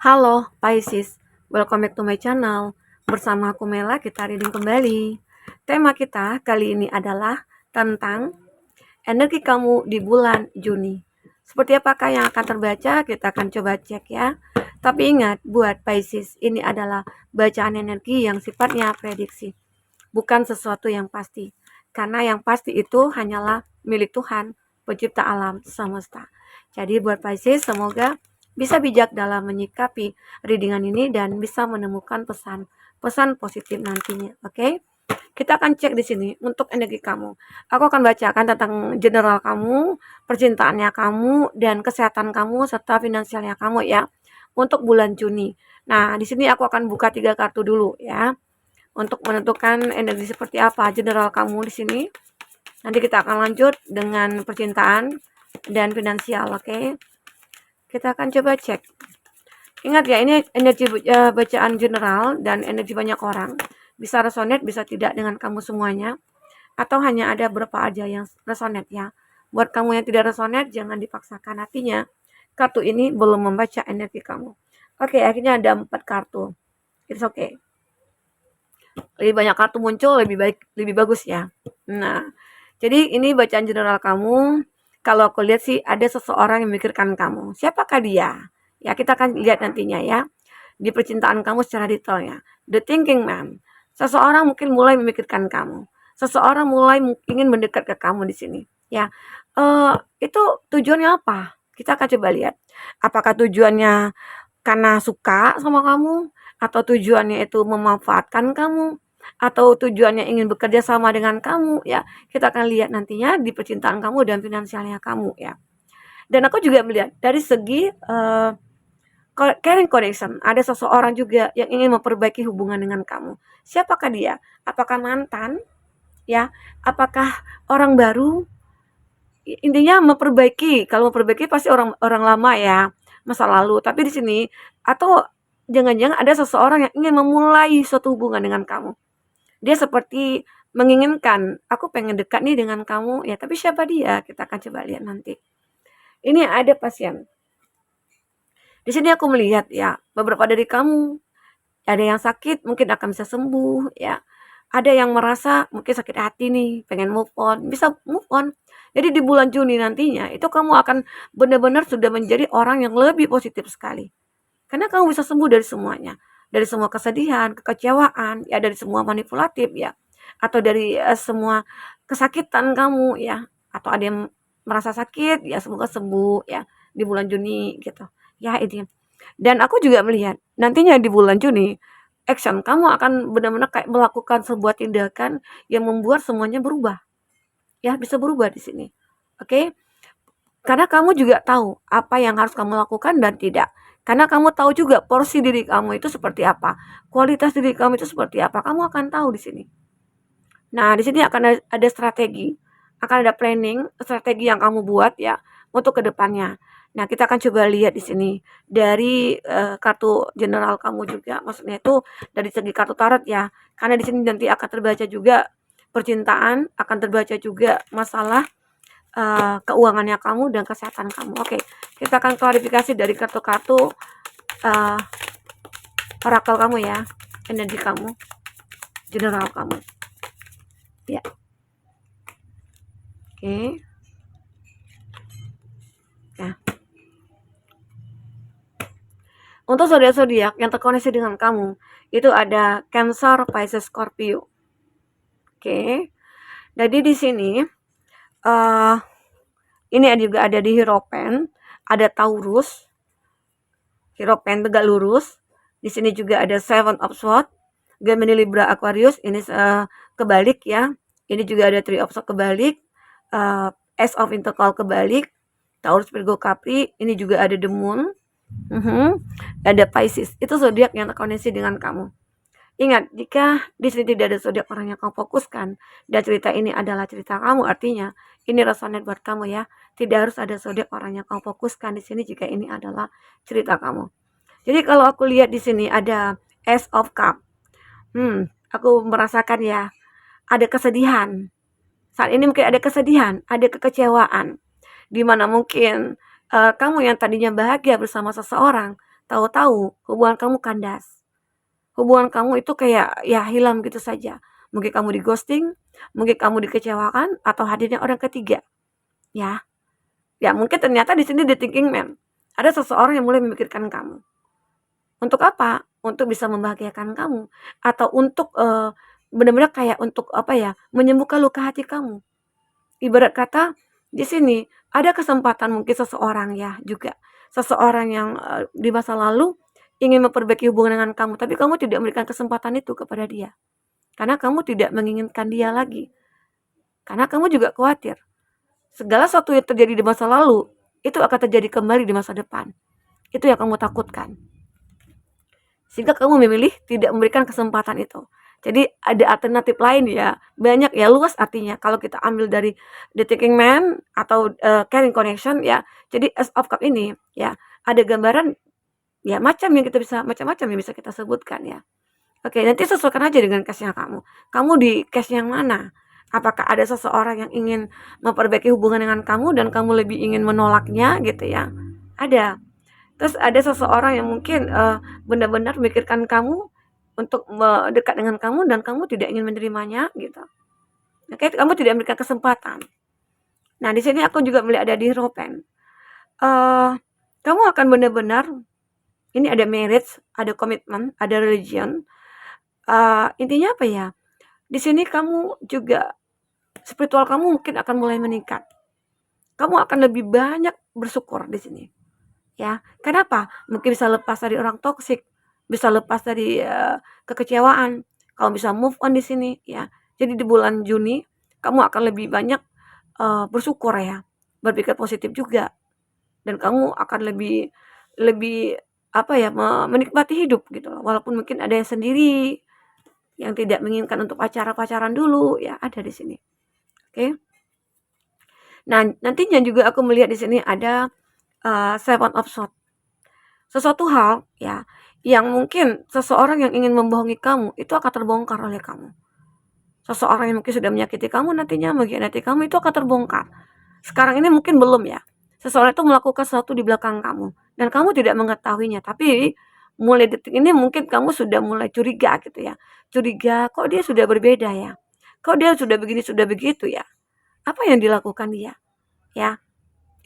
Halo Pisces, welcome back to my channel. Bersama aku Mela, kita reading kembali. Tema kita kali ini adalah tentang energi kamu di bulan Juni. Seperti apakah yang akan terbaca, kita akan coba cek ya. Tapi ingat, buat Pisces, ini adalah bacaan energi yang sifatnya prediksi, bukan sesuatu yang pasti. Karena yang pasti itu hanyalah milik Tuhan, pencipta alam semesta. Jadi buat Pisces, semoga bisa bijak dalam menyikapi readingan ini dan bisa menemukan pesan positif nantinya. Oke? Kita akan cek di sini untuk energi kamu. Aku akan bacakan tentang general kamu, percintaannya kamu, dan kesehatan kamu serta finansialnya kamu ya untuk bulan Juni. Nah, di sini aku akan buka 3 kartu dulu ya untuk menentukan energi seperti apa general kamu di sini. Nanti kita akan lanjut dengan percintaan dan finansial, oke? Kita akan coba cek. Ingat ya, ini energi bacaan general dan energi banyak orang. Bisa resonate, bisa tidak dengan kamu semuanya. Atau hanya ada beberapa aja yang resonate ya. Buat kamu yang tidak resonate, jangan dipaksakan. Artinya, kartu ini belum membaca energi kamu. Oke, akhirnya ada 4 kartu. It's okay. Lebih banyak kartu muncul, lebih bagus ya. Nah, jadi ini bacaan general kamu. Kalau aku lihat sih ada seseorang yang memikirkan kamu. Siapakah dia? Ya, kita akan lihat nantinya ya. Di percintaan kamu secara detailnya. The thinking man. Seseorang mungkin mulai memikirkan kamu. Seseorang mulai ingin mendekat ke kamu di sini. Ya, itu tujuannya apa? Kita akan coba lihat. Apakah tujuannya karena suka sama kamu? Atau tujuannya itu memanfaatkan kamu? Atau tujuannya ingin bekerja sama dengan kamu ya, kita akan lihat nantinya di percintaan kamu dan finansialnya kamu ya. Dan aku juga melihat dari segi caring connection, ada seseorang juga yang ingin memperbaiki hubungan dengan kamu. Siapakah dia? Apakah mantan ya? Apakah orang baru? Intinya memperbaiki. Kalau memperbaiki pasti orang orang lama ya, masa lalu. Tapi di sini atau jangan-jangan ada seseorang yang ingin memulai suatu hubungan dengan kamu. Dia seperti menginginkan, "Aku pengen dekat nih dengan kamu." Ya, tapi siapa dia? Kita akan coba lihat nanti. Ini ada pasien. Di sini aku melihat ya, beberapa dari kamu, ada yang sakit mungkin akan bisa sembuh ya. Ada yang merasa mungkin sakit hati nih, pengen move on, bisa move on. Jadi di bulan Juni nantinya itu kamu akan benar-benar sudah menjadi orang yang lebih positif sekali. Karena kamu bisa sembuh dari semuanya. Dari semua kesedihan, kekecewaan, ya dari semua manipulatif ya. Atau dari semua kesakitan kamu ya. Atau ada yang merasa sakit, ya semoga sembuh ya di bulan Juni gitu. Ya ini. Dan aku juga melihat nantinya di bulan Juni action kamu akan benar-benar kayak melakukan sebuah tindakan yang membuat semuanya berubah. Ya, bisa berubah di sini. Oke? Karena kamu juga tahu apa yang harus kamu lakukan dan tidak. Karena kamu tahu juga porsi diri kamu itu seperti apa, kualitas diri kamu itu seperti apa. Kamu akan tahu di sini. Nah, di sini akan ada strategi, akan ada planning, strategi yang kamu buat ya untuk kedepannya. Nah, kita akan coba lihat di sini dari kartu general kamu juga, maksudnya itu dari segi kartu tarot ya. Karena di sini nanti akan terbaca juga percintaan, akan terbaca juga masalah keuangannya kamu dan kesehatan kamu. Oke, kita akan klarifikasi dari kartu-kartu uh, orakel kamu ya, energi kamu, general kamu. Ya, oke. Ya. Untuk zodiak-zodiak yang terkoneksi dengan kamu, itu ada Cancer, Pisces, Scorpio. Oke. Jadi di sini uh, ini juga ada di Hierophant, ada Taurus, Hierophant tegak lurus. Di sini juga ada Seven of Swords, Gemini, Libra, Aquarius. Ini kebalik ya. Ini juga ada Three of Swords kebalik, Ace of Pentacles kebalik, Taurus, Virgo, Capri. Ini juga ada The Moon. Ada Pisces. Itu zodiak yang terkoneksi dengan kamu. Ingat, jika di sini tidak ada zodiak orang yang kamu fokuskan dan cerita ini adalah cerita kamu, artinya ini resonate buat kamu ya. Tidak harus ada zodiak orang yang kamu fokuskan di sini jika ini adalah cerita kamu. Jadi kalau aku lihat di sini ada Ace of Cup. Aku merasakan ya ada kesedihan. Saat ini mungkin ada kesedihan, ada kekecewaan. Di mana mungkin kamu yang tadinya bahagia bersama seseorang, tahu-tahu hubungan kamu kandas. Hubungan kamu itu kayak ya hilang gitu saja. Mungkin kamu di-ghosting, mungkin kamu dikecewakan atau hadirnya orang ketiga, ya. Ya mungkin ternyata di sini di thinking man, ada seseorang yang mulai memikirkan kamu. Untuk apa? Untuk bisa membahagiakan kamu atau untuk, benar-benar kayak untuk apa ya, menyembuhkan luka hati kamu. Ibarat kata di sini ada kesempatan mungkin seseorang ya juga, seseorang yang, di masa lalu ingin memperbaiki hubungan dengan kamu, tapi kamu tidak memberikan kesempatan itu kepada dia. Karena kamu tidak menginginkan dia lagi. Karena kamu juga khawatir segala sesuatu yang terjadi di masa lalu itu akan terjadi kembali di masa depan. Itu yang kamu takutkan. Sehingga kamu memilih tidak memberikan kesempatan itu. Jadi ada alternatif lain ya, banyak ya, luas artinya kalau kita ambil dari The Thinking Man atau Caring Connection ya. Jadi Ace of Cup ini ya, ada gambaran ya macam-macam yang bisa kita sebutkan ya. Oke, nanti sesuaikan aja dengan case-nya kamu. Kamu di case yang mana? Apakah ada seseorang yang ingin memperbaiki hubungan dengan kamu dan kamu lebih ingin menolaknya gitu ya? Ada. Terus ada seseorang yang mungkin, benar-benar memikirkan kamu untuk dekat dengan kamu dan kamu tidak ingin menerimanya gitu. Oke, kamu tidak memberikan kesempatan. Nah, di sini aku juga melihat ada di Hierophant. Kamu akan benar-benar ini ada marriage, ada komitmen, ada religion. Intinya apa ya? Di sini kamu juga spiritual kamu mungkin akan mulai meningkat. Kamu akan lebih banyak bersyukur di sini. Ya, kenapa? Mungkin bisa lepas dari orang toksik, bisa lepas dari, kekecewaan, kamu bisa move on di sini ya. Jadi di bulan Juni kamu akan lebih banyak, bersyukur ya, berpikir positif juga dan kamu akan lebih lebih apa ya, menikmati hidup gitu loh. Walaupun mungkin ada yang sendiri, yang tidak menginginkan untuk pacaran dulu, ya ada di sini. Oke. Nah, nantinya juga aku melihat di sini ada, Seven of Swords. Sesuatu hal ya, yang mungkin seseorang yang ingin membohongi kamu, itu akan terbongkar oleh kamu. Seseorang yang mungkin sudah menyakiti kamu nantinya mengkhianati kamu itu akan terbongkar. Sekarang ini mungkin belum ya. Seseorang itu melakukan sesuatu di belakang kamu dan kamu tidak mengetahuinya, tapi mulai detik ini mungkin kamu sudah mulai curiga gitu ya. Curiga, kok dia sudah berbeda ya? Kok dia sudah begini, sudah begitu ya? Apa yang dilakukan dia? Ya,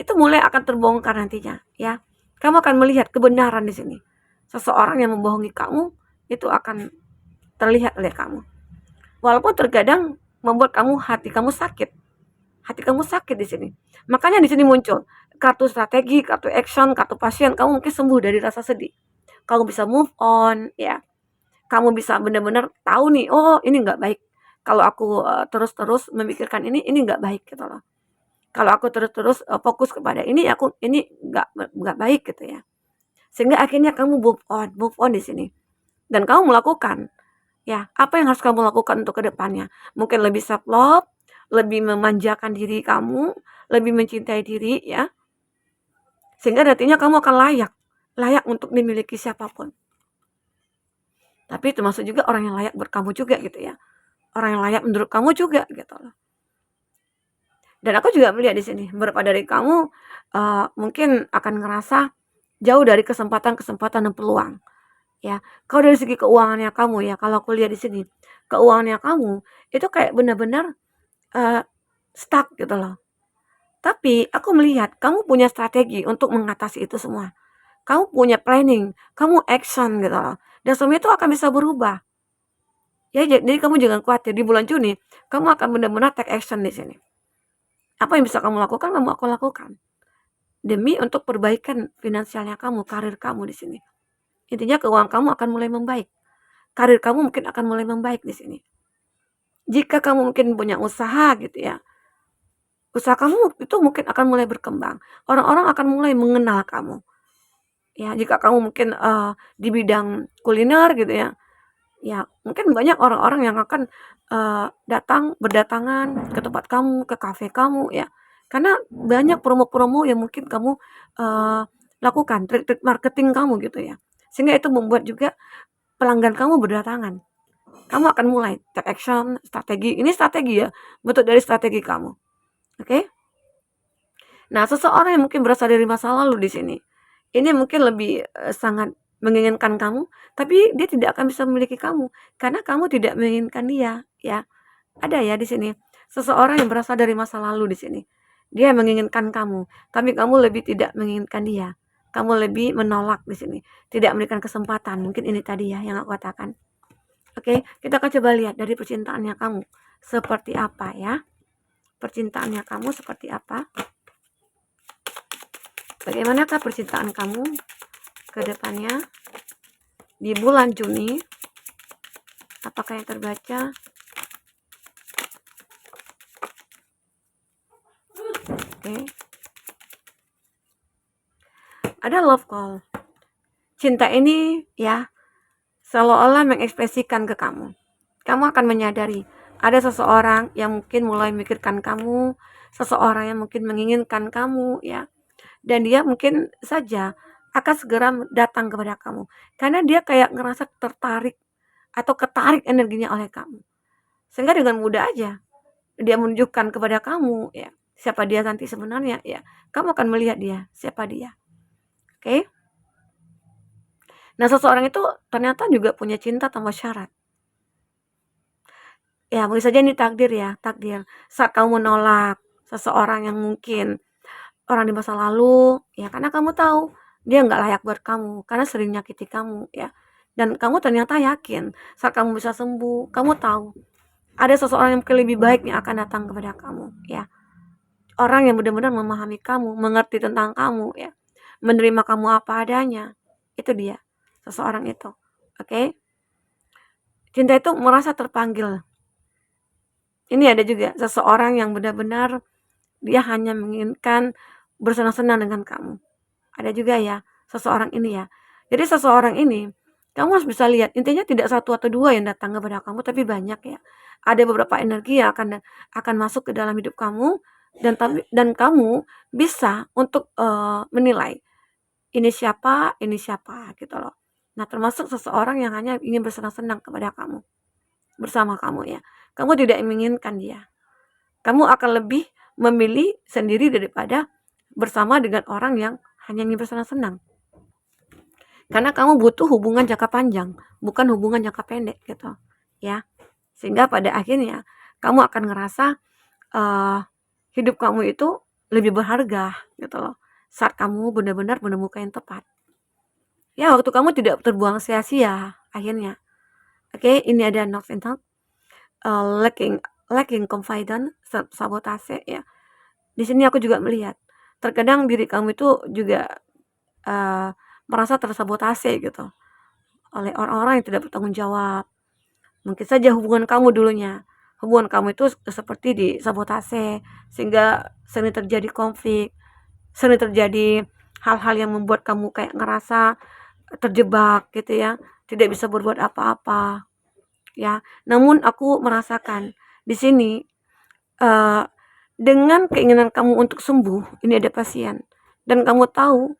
itu mulai akan terbongkar nantinya ya. Kamu akan melihat kebenaran di sini. Seseorang yang membohongi kamu itu akan terlihat oleh kamu. Walaupun terkadang membuat hati kamu sakit. Hati kamu sakit di sini. Makanya di sini muncul kartu strategi, kartu action, kartu passion. Kamu mungkin sembuh dari rasa sedih. Kamu bisa move on ya. Kamu bisa benar-benar tahu nih, oh ini nggak baik. Kalau aku terus-terus memikirkan ini nggak baik gitu loh. Kalau aku terus-terus fokus kepada ini nggak baik gitu ya. Sehingga akhirnya kamu move on di sini. Dan kamu melakukan ya, apa yang harus kamu lakukan untuk kedepannya? Mungkin lebih self love, lebih memanjakan diri kamu, lebih mencintai diri ya. Sehingga nantinya kamu akan layak untuk dimiliki siapapun. Tapi termasuk juga orang yang layak buat kamu juga gitu ya. Orang yang layak menurut kamu juga gitu loh. Dan aku juga melihat di sini beberapa dari kamu mungkin akan ngerasa jauh dari kesempatan-kesempatan dan peluang. Ya, kalau dari segi keuangannya kamu ya, kalau aku lihat di sini, keuangannya kamu itu kayak benar-benar stuck gitu loh. Tapi aku melihat kamu punya strategi untuk mengatasi itu semua. Kamu punya planning, kamu action gitu loh. Dan semua itu akan bisa berubah. Ya, jadi kamu jangan khawatir di bulan Juni, kamu akan benar-benar take action di sini. Apa yang bisa kamu lakukan, kamu akan lakukan. Demi untuk perbaikan finansialnya kamu, karir kamu di sini. Intinya keuangan kamu akan mulai membaik. Karir kamu mungkin akan mulai membaik di sini. Jika kamu mungkin punya usaha gitu ya, usaha kamu itu mungkin akan mulai berkembang. Orang-orang akan mulai mengenal kamu. Ya, jika kamu mungkin di bidang kuliner gitu ya, ya mungkin banyak orang-orang yang akan berdatangan ke tempat kamu, ke kafe kamu ya. Karena banyak promo-promo yang mungkin kamu lakukan, trik-trik marketing kamu gitu ya. Sehingga itu membuat juga pelanggan kamu berdatangan. Kamu akan mulai take action, strategi. Ini strategi ya, bentuk dari strategi kamu. Oke? Nah, seseorang yang mungkin berasal dari masa lalu di sini, Ini mungkin lebih, sangat menginginkan kamu, tapi dia tidak akan bisa memiliki kamu, karena kamu tidak menginginkan dia, ya. Ada ya di sini, seseorang yang berasal dari masa lalu di sini. Dia menginginkan kamu, tapi kamu lebih tidak menginginkan dia. Kamu lebih menolak di sini, tidak memberikan kesempatan. Mungkin ini tadi ya yang aku katakan. Oke, kita akan coba lihat dari percintaannya kamu seperti apa ya. Percintaannya kamu seperti apa? Bagaimanakah percintaan kamu ke depannya di bulan Juni? Apakah yang terbaca? Oke. Ada love call. Cinta ini ya seolah-olah mengekspresikan ke kamu. Kamu akan menyadari ada seseorang yang mungkin mulai memikirkan kamu, seseorang yang mungkin menginginkan kamu ya. Dan dia mungkin saja akan segera datang kepada kamu. Karena dia kayak ngerasa tertarik atau ketarik energinya oleh kamu. Sehingga dengan mudah aja dia menunjukkan kepada kamu ya siapa dia nanti sebenarnya ya. Kamu akan melihat dia, siapa dia. Oke? Nah, seseorang itu ternyata juga punya cinta tanpa syarat. Ya, mungkin saja ini takdir ya, takdir. Saat kamu menolak seseorang yang mungkin orang di masa lalu, ya karena kamu tahu dia nggak layak buat kamu, karena sering nyakiti kamu ya. Dan kamu ternyata yakin saat kamu bisa sembuh, kamu tahu ada seseorang yang mungkin lebih baik yang akan datang kepada kamu ya. Orang yang benar-benar memahami kamu, mengerti tentang kamu ya, menerima kamu apa adanya. Itu dia, seseorang itu. Oke? Cinta itu merasa terpanggil. Ini ada juga seseorang yang benar-benar dia hanya menginginkan bersenang-senang dengan kamu. Ada juga ya seseorang ini ya. Jadi seseorang ini kamu harus bisa lihat, intinya tidak satu atau dua yang datang kepada kamu, tapi banyak ya. Ada beberapa energi yang akan masuk ke dalam hidup kamu dan kamu bisa untuk menilai ini siapa gitu loh. Nah, termasuk seseorang yang hanya ingin bersenang-senang kepada kamu, bersama kamu ya. Kamu tidak menginginkan dia. Kamu akan lebih memilih sendiri daripada bersama dengan orang yang hanya ingin bersenang-senang. Karena kamu butuh hubungan jangka panjang, bukan hubungan jangka pendek gitu, ya. Sehingga pada akhirnya kamu akan ngerasa hidup kamu itu lebih berharga gitu loh. Saat kamu benar-benar menemukan yang tepat. Ya, waktu kamu tidak terbuang sia-sia akhirnya. Oke, ini ada knock and talk, lacking confidence, sabotase ya. Di sini aku juga melihat terkadang diri kamu itu juga merasa tersabotase gitu oleh orang-orang yang tidak bertanggung jawab. Mungkin saja hubungan kamu dulunya, hubungan kamu itu seperti disabotase sehingga sering terjadi konflik, sering terjadi hal-hal yang membuat kamu kayak ngerasa terjebak gitu ya, tidak bisa berbuat apa-apa ya. Namun aku merasakan di sini dengan keinginan kamu untuk sembuh, ini ada pasien dan kamu tahu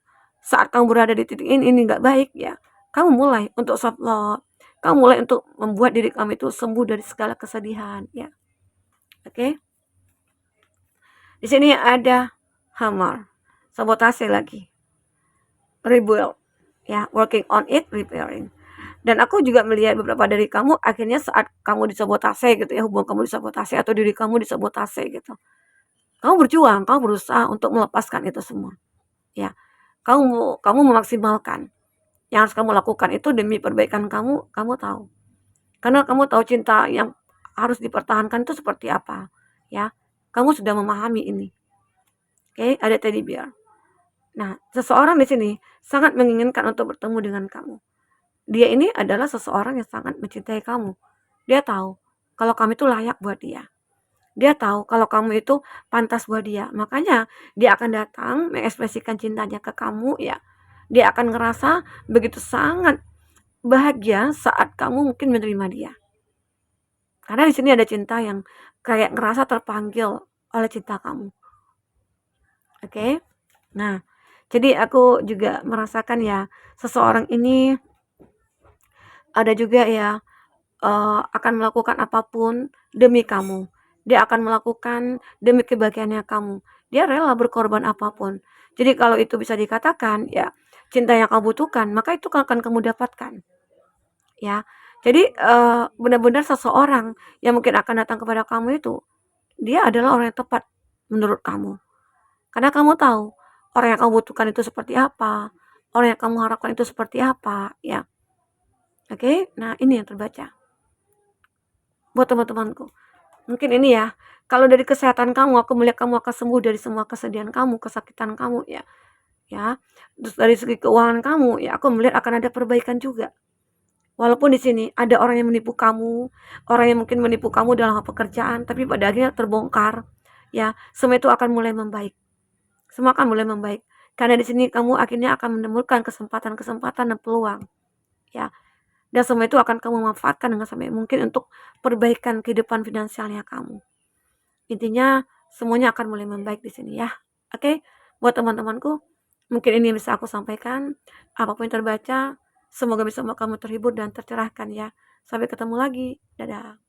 saat kamu berada di titik ini nggak baik ya, kamu mulai untuk self love, kamu mulai untuk membuat diri kamu itu sembuh dari segala kesedihan ya. Oke. Di sini ada hammer, sabotase lagi, rebuild ya, working on it, repairing. Dan aku juga melihat beberapa dari kamu akhirnya saat kamu disabotase gitu ya, hubungan kamu disabotase atau diri kamu disabotase gitu. Kamu berjuang, kamu berusaha untuk melepaskan itu semua. Ya. Kamu memaksimalkan yang harus kamu lakukan itu demi perbaikan kamu, kamu tahu. Karena kamu tahu cinta yang harus dipertahankan itu seperti apa, ya. Kamu sudah memahami ini. Oke, ada teddy bear. Nah, seseorang di sini sangat menginginkan untuk bertemu dengan kamu. Dia ini adalah seseorang yang sangat mencintai kamu. Dia tahu kalau kamu itu layak buat dia. Dia tahu kalau kamu itu pantas buat dia. Makanya dia akan datang mengekspresikan cintanya ke kamu ya. Dia akan ngerasa begitu sangat bahagia saat kamu mungkin menerima dia. Karena di sini ada cinta yang kayak ngerasa terpanggil oleh cinta kamu. Oke? Nah, jadi aku juga merasakan ya, seseorang ini ada juga ya akan melakukan apapun demi kamu. Dia akan melakukan demi kebahagiaannya kamu. Dia rela berkorban apapun. Jadi kalau itu bisa dikatakan ya, cinta yang kamu butuhkan, maka itu akan kamu dapatkan, ya. Jadi, benar-benar seseorang yang mungkin akan datang kepada kamu itu, dia adalah orang yang tepat menurut kamu. Karena kamu tahu, orang yang kamu butuhkan itu seperti apa, orang yang kamu harapkan itu seperti apa, ya. Oke, nah ini yang terbaca. Buat teman-temanku, mungkin ini ya, kalau dari kesehatan kamu, aku melihat kamu akan sembuh dari semua kesedihan kamu, kesakitan kamu, ya. Ya, terus dari segi keuangan kamu, ya aku melihat akan ada perbaikan juga. Walaupun di sini ada orang yang menipu kamu, orang yang mungkin menipu kamu dalam hal pekerjaan, tapi pada akhirnya terbongkar, ya, semua itu akan mulai membaik. Semua akan mulai membaik. Karena di sini kamu akhirnya akan menemukan kesempatan-kesempatan dan peluang, ya. Dan semua itu akan kamu manfaatkan dengan sebaik mungkin untuk perbaikan kehidupan finansialnya kamu. Intinya semuanya akan mulai membaik di sini ya. Oke, buat teman-temanku, mungkin ini yang bisa aku sampaikan. Apapun yang terbaca, semoga bisa membuat kamu terhibur dan tercerahkan ya. Sampai ketemu lagi. Dadah.